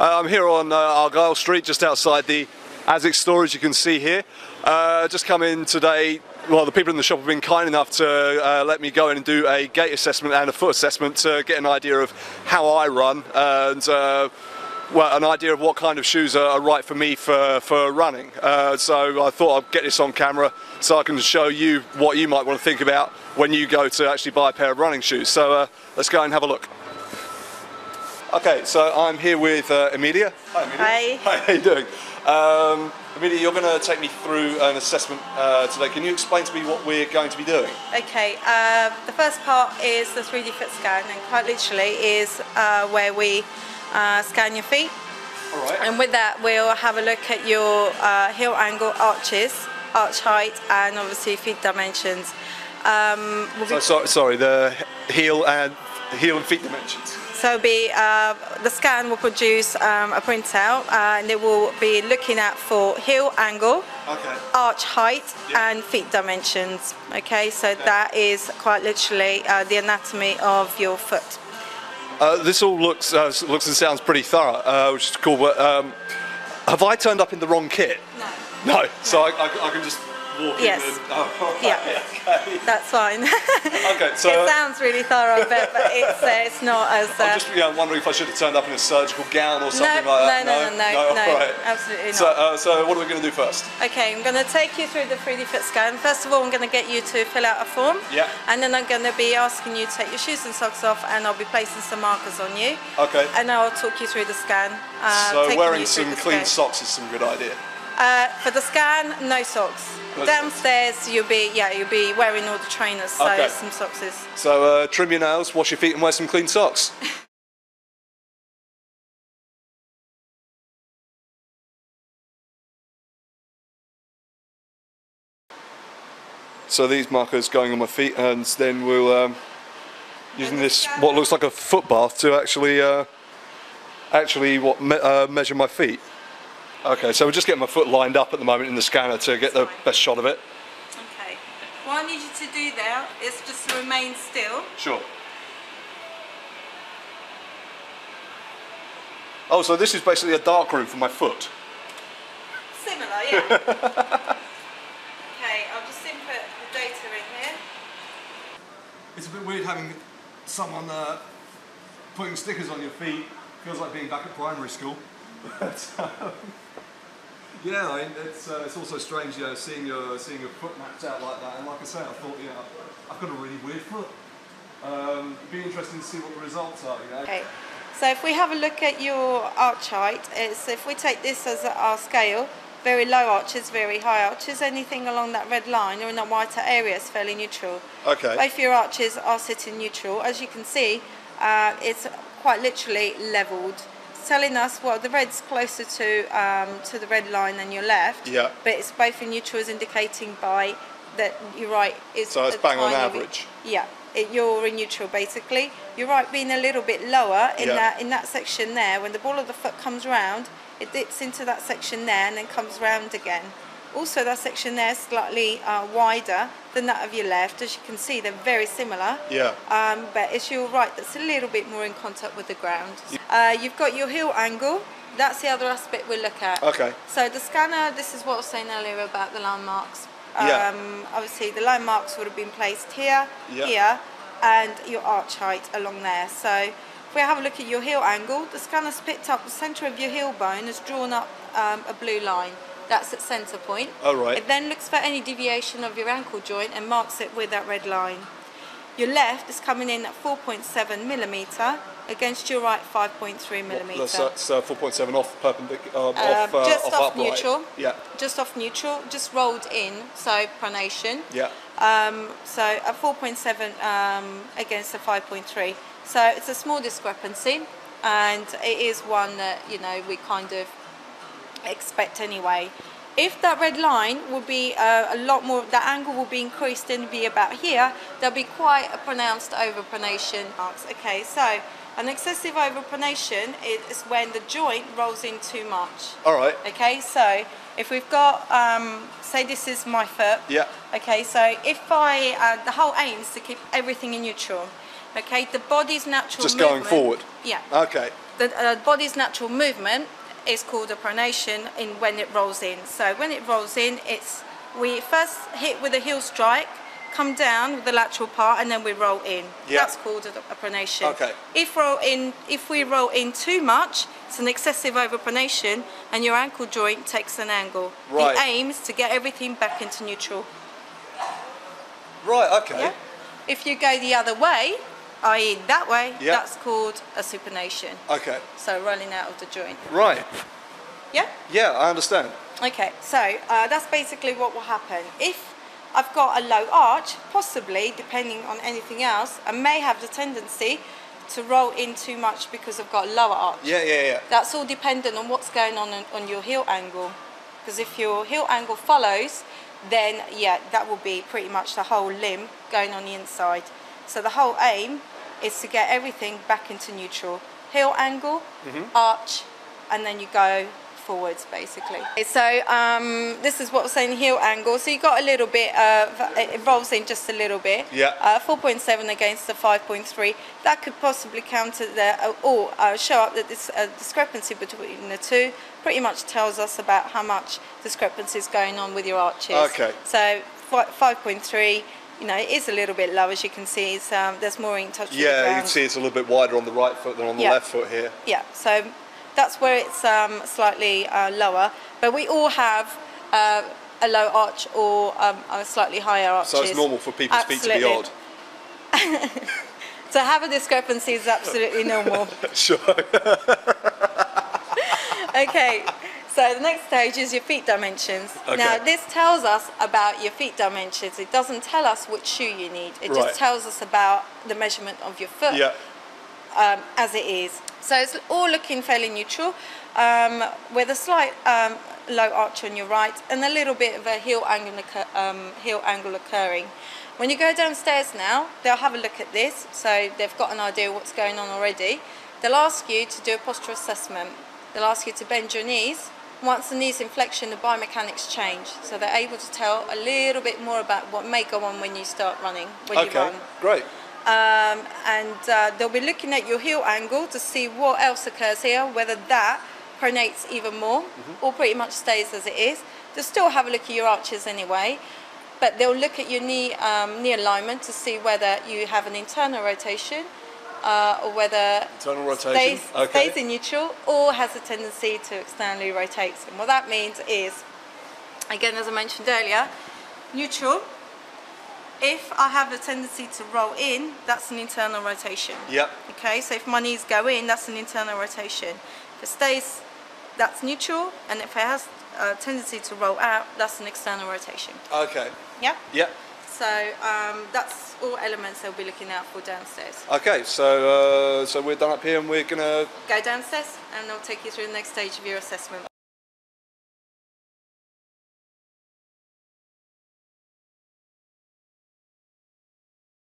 I'm here on Argyle Street, just outside the Asics store, as you can see here. Just come in today. Well, the people in the shop have been kind enough to let me go in and do a gait assessment and a foot assessment to get an idea of how I run and well, an idea of what kind of shoes are right for me for running. So I thought I'd get this on camera so I can show you what you might want to think about when you go to actually buy a pair of running shoes. So let's go and have a look. Okay, so I'm here with Emilia. Hi, Emilia. Hi. Hi, how you doing? Emilia, you're going to take me through an assessment today. Can you explain to me what we're going to be doing? Okay, the first part is the 3D fit scan, and quite literally is where we scan your feet. All right. And with that, we'll have a look at your heel angle, arches, arch height, and obviously feet dimensions. Sorry, the heel and feet dimensions. So the scan will produce a printout, and it will be looking at for heel angle, okay, arch height, yeah, and feet dimensions. Okay, so that is quite literally the anatomy of your foot. This all looks and sounds pretty thorough, which is cool. But have I turned up in the wrong kit? No. No. So I can just walk yes. in. And, oh, right, yeah. Okay. That's fine. Okay. So it sounds really thorough, but it's not as. I'm just wondering if I should have turned up in a surgical gown or something like that. No, right. Absolutely not. So what are we going to do first? Okay, I'm going to take you through the 3D fit scan. First of all, I'm going to get you to fill out a form. Yeah. And then I'm going to be asking you to take your shoes and socks off, and I'll be placing some markers on you. Okay. And I'll talk you through the scan. So wearing some clean socks is some good idea. For the scan, no socks. Downstairs, you'll be wearing all the trainers, so okay, some socks is. So trim your nails, wash your feet, and wear some clean socks. So these markers going on my feet, and then we'll using this what looks like a foot bath to actually measure my feet. Okay, so we're just getting my foot lined up at the moment in the scanner to get the best shot of it. Okay. What I need you to do there is just to remain still. Sure. Oh, so this is basically a dark room for my foot. Similar, yeah. Okay, I'll just input the data in here. It's a bit weird having someone putting stickers on your feet. Feels like being back at primary school. Yeah, I mean, it's also strange, you know, seeing your foot mapped out like that. And like I say, I thought, you know, I've got a really weird foot. It'd be interesting to see what the results are. You know? Okay. So if we have a look at your arch height, if we take this as our scale, very low arches, very high arches, anything along that red line or in that whiter area is fairly neutral. Okay. Both your arches are sitting neutral. As you can see, it's quite literally levelled. Telling us, well, the red's closer to the red line than your left, yeah, but it's both in neutral, is indicating by that your right is. So it's bang on average. Yeah, you're in neutral basically. Your right being a little bit lower in that section there. When the ball of the foot comes round, it dips into that section there and then comes round again. Also, that section there is slightly wider than that of your left. As you can see, they're very similar. Yeah. But it's your right that's a little bit more in contact with the ground. You've got your heel angle. That's the other aspect we'll look at. Okay. So the scanner, this is what I was saying earlier about the landmarks. Yeah. Obviously, the landmarks would have been placed here, yeah, here, and your arch height along there. So if we have a look at your heel angle, the scanner's picked up the centre of your heel bone, has drawn up a blue line. That's at centre point. Oh, right. It then looks for any deviation of your ankle joint and marks it with that red line. Your left is coming in at 4.7 millimetre against your right 5.3 millimetre. That's 4.7 off perpendicular, just off upright. neutral. Yeah. Just off neutral, just rolled in, so pronation. Yeah. So a 4.7 against a 5.3. So it's a small discrepancy, and it is one that, you know, we kind of expect anyway. If that red line will be a lot more, the angle will be increased and be about here, there'll be quite a pronounced overpronation marks. Okay, so an excessive overpronation is when the joint rolls in too much. All right. Okay, so if we've got, say this is my foot. Yeah. Okay, so if the whole aim is to keep everything in neutral. Okay, the body's natural just movement. going forward. Yeah. Okay. The body's natural movement is called a pronation when it rolls in. So when it rolls in, we first hit with a heel strike, come down with the lateral part, and then we roll in. Yeah. That's called a pronation. Okay. If we roll in too much, it's an excessive overpronation, and your ankle joint takes an angle. Right. The aim is to get everything back into neutral. Right, okay. Yeah? If you go the other way, i.e. that way, Yeah. that's called a supination. Okay. So rolling out of the joint. Right. Yeah? Yeah, I understand. Okay, so that's basically what will happen. If I've got a low arch, possibly, depending on anything else, I may have the tendency to roll in too much because I've got a lower arch. Yeah. That's all dependent on what's going on your heel angle. Because if your heel angle follows, then yeah, that will be pretty much the whole limb going on the inside. So the whole aim is to get everything back into neutral. Heel angle, arch, and then you go forwards basically. So this is what we're saying, heel angle. So you got a little bit of, it rolls in just a little bit. Yeah. 4.7 against the 5.3. That could possibly counter or show up that this discrepancy between the two pretty much tells us about how much discrepancy is going on with your arches. Okay. So 5.3, you know, it is a little bit low, as you can see. It's, there's more in touch with the ground. Yeah, you can see it's a little bit wider on the right foot than on the left foot here. Yeah, so that's where it's slightly lower. But we all have a low arch or a slightly higher arches. So it's normal for people's feet to be odd. To have a discrepancy is absolutely normal. Sure. Okay, so the next stage is your feet dimensions. Okay. Now this tells us about your feet dimensions. It doesn't tell us which shoe you need. It Right. just tells us about the measurement of your foot Yeah. as it is. So it's all looking fairly neutral with a slight low arch on your right and a little bit of a heel angle occurring. When you go downstairs now, they'll have a look at this, so they've got an idea of what's going on already. They'll ask you to do a posture assessment. They'll ask you to bend your knees. Once the knees in flexion, the biomechanics change, so they're able to tell a little bit more about what may go on when you start running, when you run. Great. And they'll be looking at your heel angle to see what else occurs here, whether that pronates even more or pretty much stays as it is. They'll still have a look at your arches anyway, but they'll look at your knee alignment to see whether you have an internal rotation or whether Internal rotation. stays in neutral or has a tendency to externally rotate. And what that means is, again, as I mentioned earlier, neutral. If I have a tendency to roll in, that's an internal rotation. Yep. Okay, so if my knees go in, that's an internal rotation. If it stays, that's neutral, and if it has a tendency to roll out, that's an external rotation. Okay. Yeah? Yep. So that's all elements they'll be looking out for downstairs. Okay, so we're done up here and we're gonna Go downstairs and they'll take you through the next stage of your assessment.